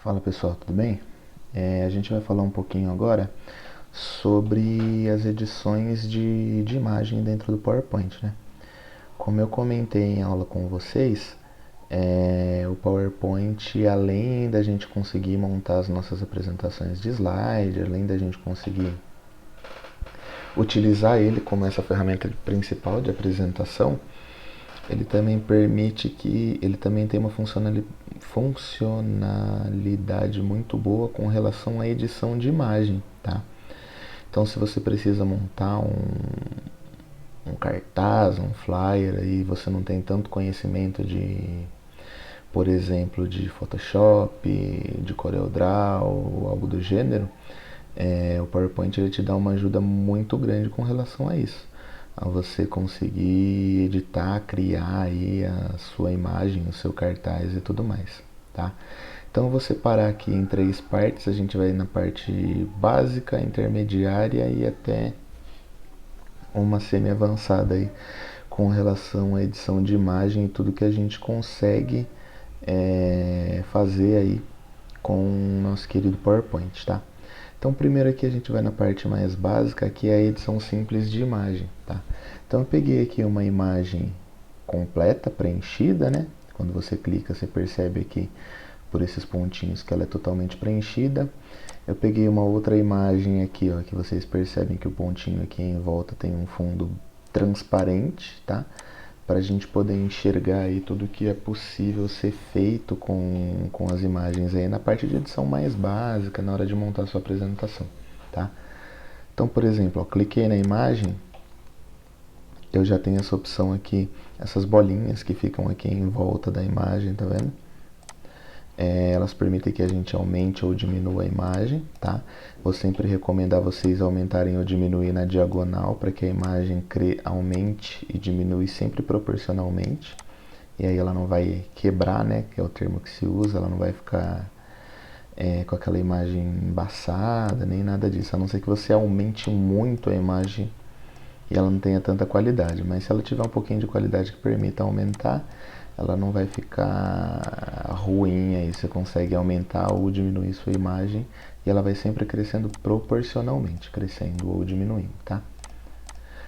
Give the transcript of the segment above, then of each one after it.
Fala pessoal, tudo bem? A gente vai falar um pouquinho agora sobre as edições de imagem dentro do PowerPoint, né? Como eu comentei em aula com vocês, o PowerPoint, além da gente conseguir montar as nossas apresentações de slide, além da gente conseguir utilizar ele como essa ferramenta principal de apresentação, ele também permite que ele também tem uma funcionalidade muito boa com relação à edição de imagem, tá? Então, se você precisa montar um cartaz, um flyer, e você não tem tanto conhecimento de, por exemplo, de Photoshop, de CorelDRAW ou algo do gênero, o PowerPoint ele te dá uma ajuda muito grande com relação a isso, a você conseguir editar, criar aí a sua imagem, o seu cartaz e tudo mais, tá? Então eu vou separar aqui em três partes, a gente vai na parte básica, intermediária e até uma semi-avançada aí com relação à edição de imagem e tudo que a gente consegue fazer aí com o nosso querido PowerPoint, tá? Então primeiro aqui a gente vai na parte mais básica, que é a edição simples de imagem, tá? Então eu peguei aqui uma imagem completa, preenchida, né? Quando você clica, você percebe aqui por esses pontinhos que ela é totalmente preenchida. Eu peguei uma outra imagem aqui, ó, que vocês percebem que o pontinho aqui em volta tem um fundo transparente, tá? Para a gente poder enxergar aí tudo que é possível ser feito com as imagens aí na parte de edição mais básica, na hora de montar a sua apresentação, tá? Então, por exemplo, ó, cliquei na imagem, eu já tenho essa opção aqui, essas bolinhas que ficam aqui em volta da imagem, tá vendo? Elas permitem que a gente aumente ou diminua a imagem, tá? Vou sempre recomendar vocês aumentarem ou diminuir na diagonal para que a imagem aumente e diminui sempre proporcionalmente. E aí ela não vai quebrar, né? Que é o termo que se usa, ela não vai ficar com aquela imagem embaçada, nem nada disso. A não ser que você aumente muito a imagem e ela não tenha tanta qualidade. Mas se ela tiver um pouquinho de qualidade que permita aumentar, ela não vai ficar ruim. Aí você consegue aumentar ou diminuir sua imagem e ela vai sempre crescendo proporcionalmente, crescendo ou diminuindo, tá?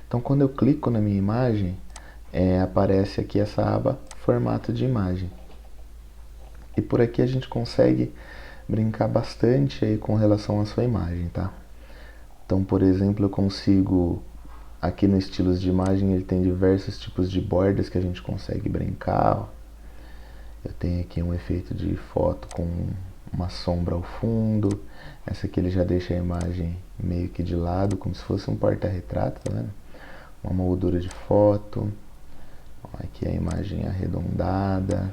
Então quando eu clico na minha imagem, aparece aqui essa aba formato de imagem. E por aqui a gente consegue brincar bastante aí com relação à sua imagem, tá? Então, por exemplo, eu consigo, aqui no estilos de imagem, ele tem diversos tipos de bordas que a gente consegue brincar. Ó. Eu tenho aqui um efeito de foto com uma sombra ao fundo. Essa aqui ele já deixa a imagem meio que de lado, como se fosse um porta-retrato, tá vendo? Uma moldura de foto. Ó, aqui a imagem arredondada.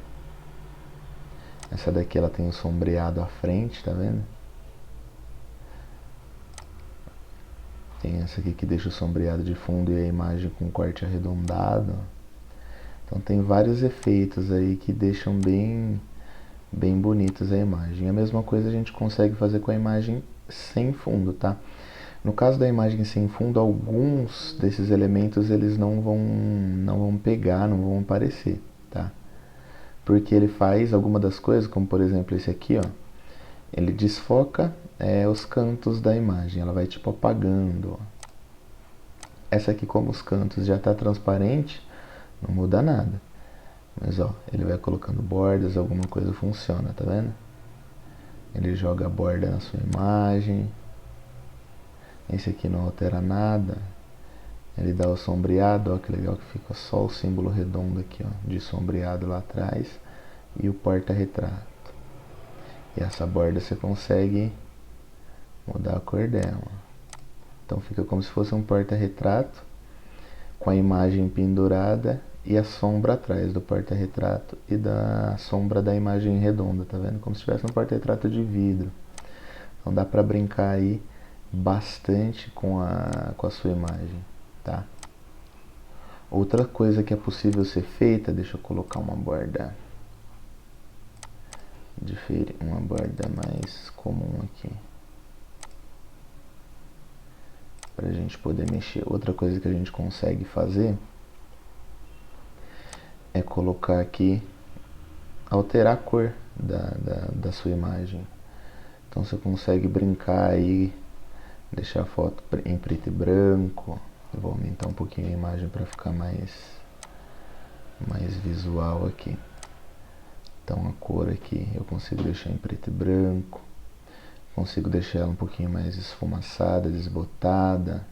Essa daqui ela tem o sombreado à frente, tá vendo? Tem essa aqui que deixa o sombreado de fundo e a imagem com corte arredondado. Então tem vários efeitos aí que deixam bem bonitas a imagem. A mesma coisa a gente consegue fazer com a imagem sem fundo, tá? No caso da imagem sem fundo, alguns desses elementos eles não vão pegar, não vão aparecer, tá? Porque ele faz alguma das coisas, como por exemplo esse aqui, ó, ele desfoca os cantos da imagem, ela vai tipo apagando, ó. Essa aqui, como os cantos já está transparente, não muda nada. Mas ó, ele vai colocando bordas, alguma coisa funciona, tá vendo? Ele joga a borda na sua imagem. Esse aqui não altera nada. Ele dá o sombreado, ó, que legal que fica só o símbolo redondo aqui, ó, de sombreado lá atrás. E o porta-retrato. E essa borda você consegue mudar a cor dela. Então fica como se fosse um porta-retrato com a imagem pendurada e a sombra atrás do porta-retrato e da sombra da imagem redonda, tá vendo? Como se tivesse um porta-retrato de vidro. Então dá para brincar aí bastante com a sua imagem, tá? Outra coisa que é possível ser feita, deixa eu colocar uma borda diferente, uma borda mais comum aqui, para a gente poder mexer. Outra coisa que a gente consegue fazer é colocar aqui, alterar a cor da sua imagem. Então você consegue brincar aí, deixar a foto em preto e branco. Eu vou aumentar um pouquinho a imagem para ficar mais visual aqui. Então a cor aqui eu consigo deixar em preto e branco. Consigo deixar ela um pouquinho mais esfumaçada, desbotada.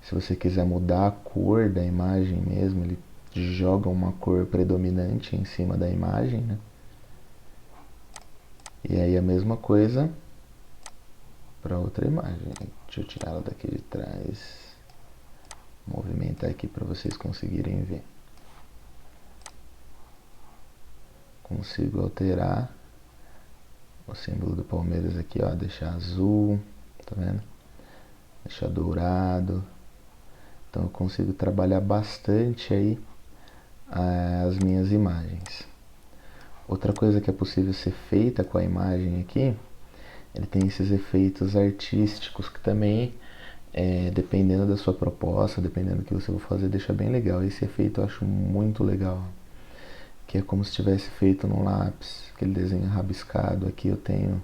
Se você quiser mudar a cor da imagem mesmo, ele joga uma cor predominante em cima da imagem, né? E aí a mesma coisa para outra imagem. Deixa eu tirar ela daqui de trás. Movimentar aqui para vocês conseguirem ver. Consigo alterar o símbolo do Palmeiras aqui, ó, deixar azul, tá vendo? Deixar dourado. Então eu consigo trabalhar bastante aí as minhas imagens. Outra coisa que é possível ser feita com a imagem aqui, ele tem esses efeitos artísticos que também, dependendo da sua proposta, dependendo do que você vai fazer, deixa bem legal. Esse efeito eu acho muito legal, que é como se tivesse feito no lápis, aquele desenho rabiscado. Aqui eu tenho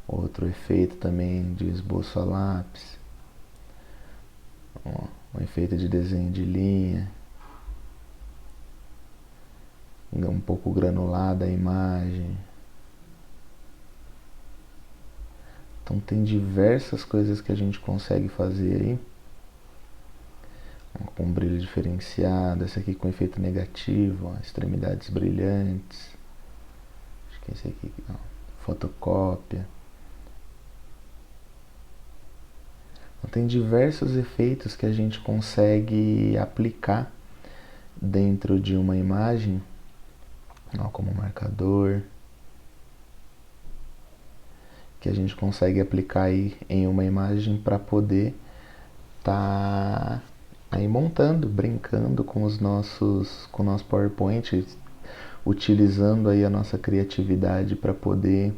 outro efeito também de esboço a lápis, ó, um efeito de desenho de linha, um pouco granulada a imagem. Então tem diversas coisas que a gente consegue fazer aí, com brilho diferenciado, esse aqui com efeito negativo, ó, extremidades brilhantes, acho que esse aqui, ó, fotocópia. Então tem diversos efeitos que a gente consegue aplicar dentro de uma imagem, ó, como marcador, que a gente consegue aplicar aí em uma imagem para poder tá aí montando, brincando com o nosso PowerPoint, utilizando aí a nossa criatividade para poder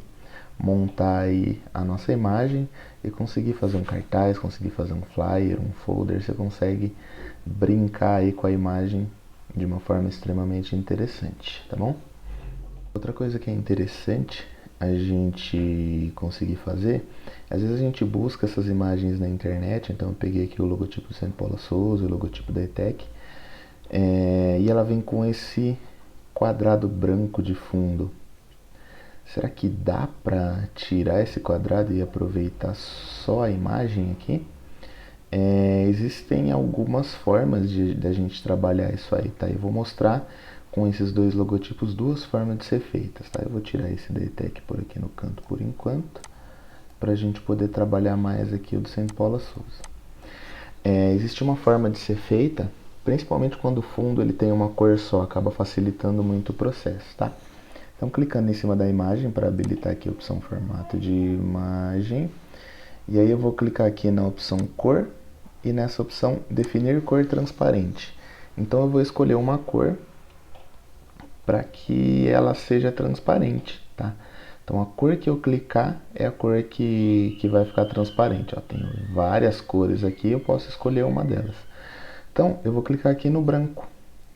montar aí a nossa imagem e conseguir fazer um cartaz, conseguir fazer um flyer, um folder. Você consegue brincar aí com a imagem de uma forma extremamente interessante, tá bom? Outra coisa que é interessante a gente conseguir fazer, às vezes a gente busca essas imagens na internet. Então eu peguei aqui o logotipo do Centro Paula Souza, o logotipo da ETEC, e ela vem com esse quadrado branco de fundo. Será que dá para tirar esse quadrado e aproveitar só a imagem aqui? Existem algumas formas de a gente trabalhar isso aí, tá? Eu vou mostrar com esses dois logotipos duas formas de ser feitas, tá? Eu vou tirar esse da ETEC por aqui no canto por enquanto, para a gente poder trabalhar mais aqui o do Centro Paula Souza. Existe uma forma de ser feita, principalmente quando o fundo ele tem uma cor só, acaba facilitando muito o processo, tá? Então clicando em cima da imagem para habilitar aqui a opção formato de imagem, e aí eu vou clicar aqui na opção cor e nessa opção definir cor transparente. Então eu vou escolher uma cor para que ela seja transparente, tá? Então a cor que eu clicar é a cor que vai ficar transparente, ó. Tem várias cores aqui, eu posso escolher uma delas. Então eu vou clicar aqui no branco,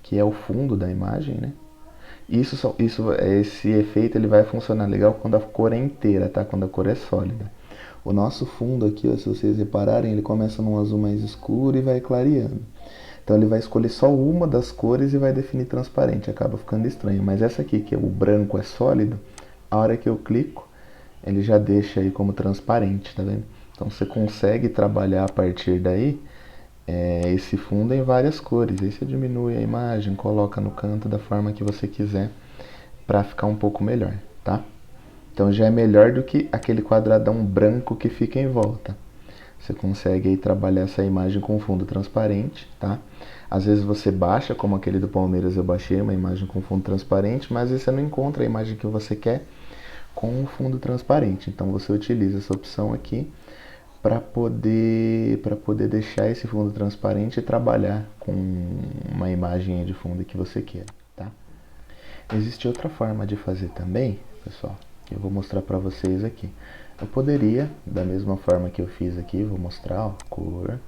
que é o fundo da imagem, né? Esse efeito ele vai funcionar legal quando a cor é inteira, tá? Quando a cor é sólida. O nosso fundo aqui, ó, se vocês repararem, ele começa num azul mais escuro e vai clareando. Então ele vai escolher só uma das cores e vai definir transparente, acaba ficando estranho. Mas essa aqui, que é o branco é sólido, a hora que eu clico, ele já deixa aí como transparente, tá vendo? Então você consegue trabalhar a partir daí esse fundo em várias cores. Aí você diminui a imagem, coloca no canto da forma que você quiser para ficar um pouco melhor, tá? Então já é melhor do que aquele quadradão branco que fica em volta. Você consegue aí trabalhar essa imagem com fundo transparente, tá? Às vezes você baixa, como aquele do Palmeiras eu baixei, uma imagem com fundo transparente, mas às vezes você não encontra a imagem que você quer com o fundo transparente. Então você utiliza essa opção aqui para poder deixar esse fundo transparente e trabalhar com uma imagem de fundo que você queira, tá? Existe outra forma de fazer também, pessoal, que eu vou mostrar para vocês aqui. Eu poderia, da mesma forma que eu fiz aqui, vou mostrar, ó, cor,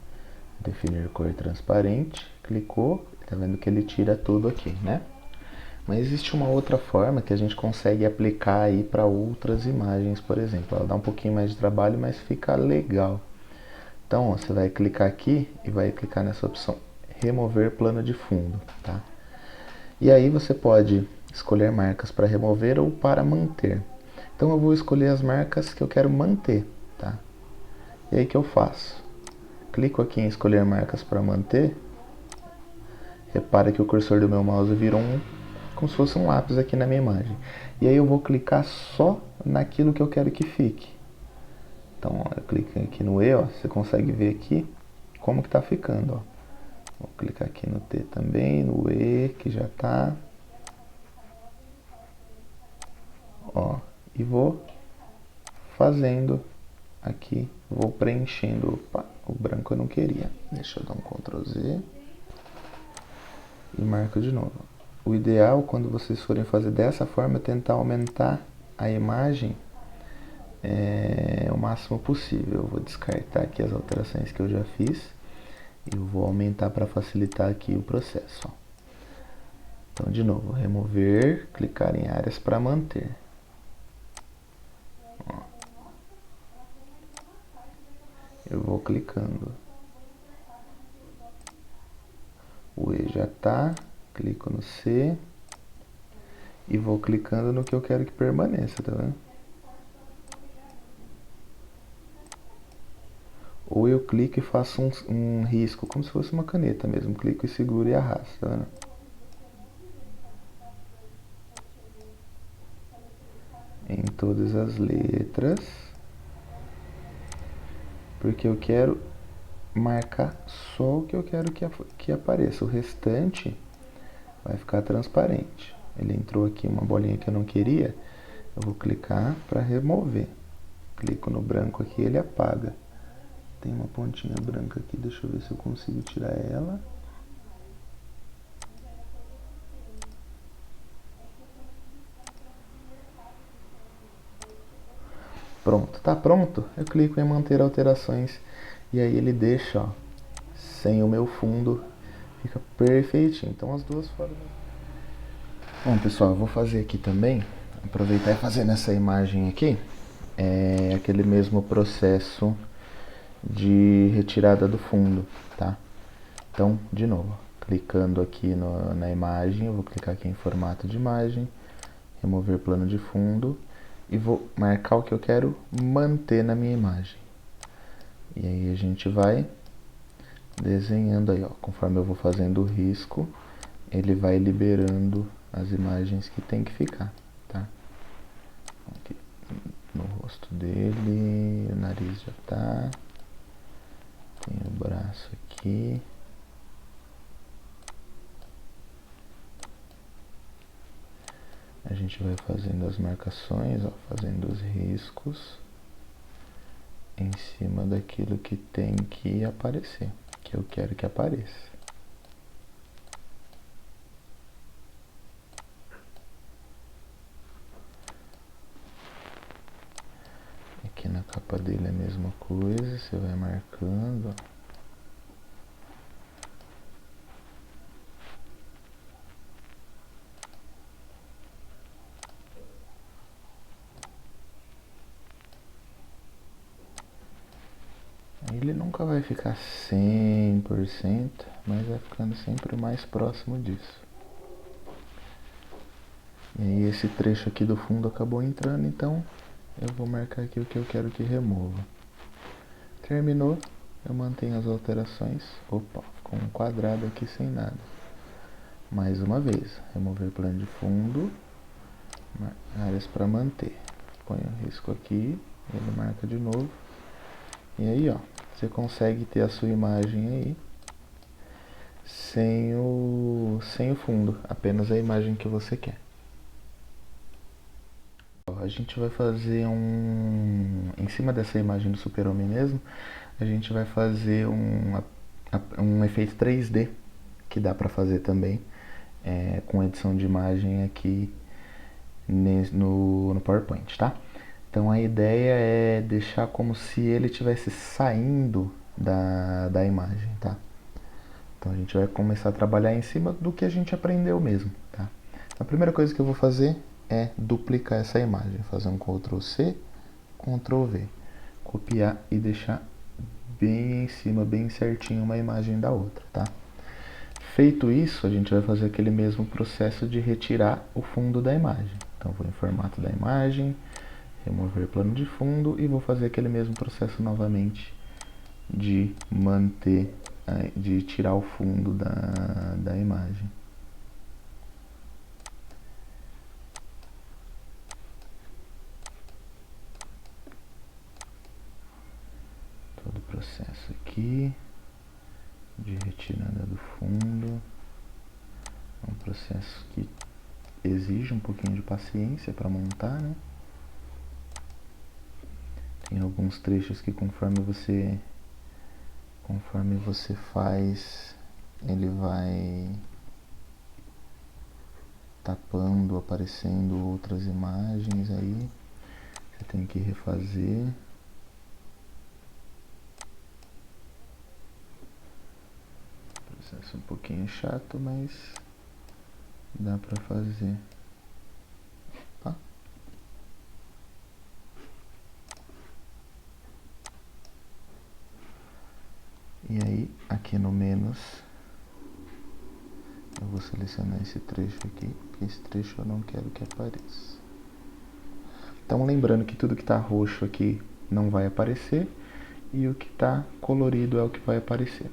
definir cor transparente, clicou, tá vendo que ele tira tudo aqui, né? Mas existe uma outra forma que a gente consegue aplicar aí para outras imagens, por exemplo. Ela dá um pouquinho mais de trabalho, mas fica legal. Então, ó, você vai clicar aqui e vai clicar nessa opção remover plano de fundo, tá? E aí você pode escolher marcas para remover ou para manter. Então eu vou escolher as marcas que eu quero manter, tá? E aí que eu faço? Clico aqui em escolher marcas para manter. Repara que o cursor do meu mouse virou como se fosse um lápis aqui na minha imagem. E aí eu vou clicar só naquilo que eu quero que fique. Então, ó, eu clico aqui no E, ó, você consegue ver aqui como que tá ficando, ó. Vou clicar aqui no T também, no E, que já tá. Ó, e vou fazendo aqui, vou preenchendo. Opa, o branco eu não queria. Deixa eu dar um Ctrl Z e marco de novo. O ideal, quando vocês forem fazer dessa forma, é tentar aumentar a imagem o máximo possível. Eu vou descartar aqui as alterações que eu já fiz e eu vou aumentar para facilitar aqui o processo. Ó. Então, de novo, remover, clicar em áreas para manter. Ó. Eu vou clicando. O E já tá, clico no C e vou clicando no que eu quero que permaneça, tá vendo? Ou eu clico e faço um risco, como se fosse uma caneta mesmo. Clico e seguro e arrasto, tá vendo? Em todas as letras. Porque eu quero marcar só o que eu quero que apareça. O restante vai ficar transparente. Ele entrou aqui uma bolinha que eu não queria. Eu vou clicar para remover. Clico no branco aqui e ele apaga. Tem uma pontinha branca aqui, deixa eu ver se eu consigo tirar ela. Pronto, tá pronto? Eu clico em manter alterações e aí ele deixa, ó, sem o meu fundo, fica perfeitinho. Então as duas formas. Bom, pessoal, eu vou fazer aqui também, aproveitar e fazer nessa imagem aqui, aquele mesmo processo de retirada do fundo, tá? Então, de novo, clicando aqui na imagem, eu vou clicar aqui em formato de imagem, remover plano de fundo e vou marcar o que eu quero manter na minha imagem. E aí a gente vai desenhando aí, ó, conforme eu vou fazendo o risco, ele vai liberando as imagens que tem que ficar, tá? Aqui no rosto dele, o nariz já tá, tem o braço aqui. A gente vai fazendo as marcações, ó, fazendo os riscos em cima daquilo que tem que aparecer, que eu quero que apareça. Aqui na capa dele é a mesma coisa, você vai marcando, ó. Ele nunca vai ficar 100%, mas vai ficando sempre mais próximo disso. E aí esse trecho aqui do fundo acabou entrando, então eu vou marcar aqui o que eu quero que remova. Terminou, eu mantenho as alterações. Opa, ficou um quadrado aqui sem nada. Mais uma vez, remover plano de fundo, áreas para manter. Põe o risco aqui, ele marca de novo. E aí, ó, você consegue ter a sua imagem aí sem o fundo, apenas a imagem que você quer. A gente vai fazer em cima dessa imagem do Super-Homem mesmo, a gente vai fazer um efeito 3D, que dá para fazer também com edição de imagem aqui no PowerPoint, tá? Então a ideia é deixar como se ele estivesse saindo da imagem, tá? Então a gente vai começar a trabalhar em cima do que a gente aprendeu mesmo, tá? A primeira coisa que eu vou fazer é duplicar essa imagem, fazer um Ctrl C, Ctrl V, copiar e deixar bem em cima, bem certinho uma imagem da outra, tá? Feito isso, a gente vai fazer aquele mesmo processo de retirar o fundo da imagem. Então vou em formato da imagem, remover plano de fundo e vou fazer aquele mesmo processo novamente de manter, de tirar o fundo da imagem. Todo o processo aqui de retirada do fundo. É um processo que exige um pouquinho de paciência para montar, né? Tem alguns trechos que conforme você faz, ele vai tapando, aparecendo outras imagens aí. Você tem que refazer. Processo um pouquinho chato, mas dá pra fazer. Opa. E aí, aqui no menos, eu vou selecionar esse trecho aqui, porque esse trecho eu não quero que apareça. Então, lembrando que tudo que está roxo aqui não vai aparecer, e o que está colorido é o que vai aparecer.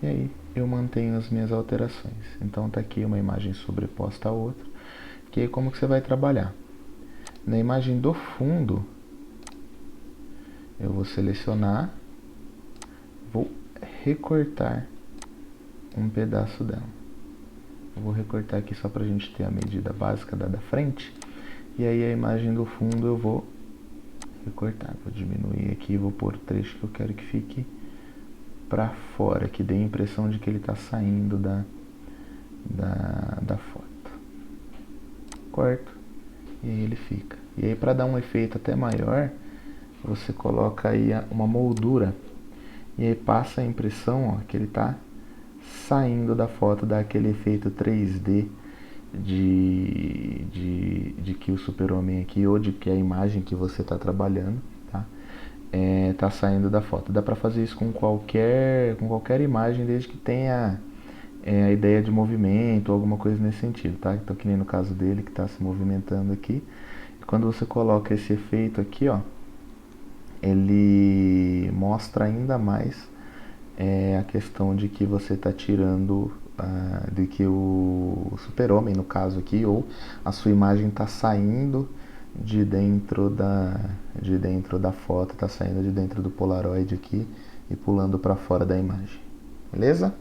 E aí, eu mantenho as minhas alterações. Então, está aqui uma imagem sobreposta a outra, que aí como que você vai trabalhar? Na imagem do fundo, eu vou selecionar, vou recortar um pedaço dela. Eu vou recortar aqui só para a gente ter a medida básica da frente. E aí a imagem do fundo eu vou recortar. Vou diminuir aqui e vou pôr o trecho que eu quero que fique para fora, que dê a impressão de que ele está saindo da foto. Corto e aí ele fica. E aí para dar um efeito até maior, você coloca aí uma moldura e aí passa a impressão, ó, que ele está saindo da foto, dá aquele efeito 3D de que o super-homem aqui, ou de que a imagem que você está trabalhando, tá? Tá saindo da foto. Dá para fazer isso com qualquer imagem, desde que tenha a ideia de movimento ou alguma coisa nesse sentido, tá? Então, que nem no caso dele, que está se movimentando aqui. E quando você coloca esse efeito aqui, ó, ele mostra ainda mais a questão de que você está tirando, de que o super-homem, no caso aqui, ou a sua imagem está saindo de dentro da foto, está saindo de dentro do Polaroid aqui e pulando para fora da imagem. Beleza?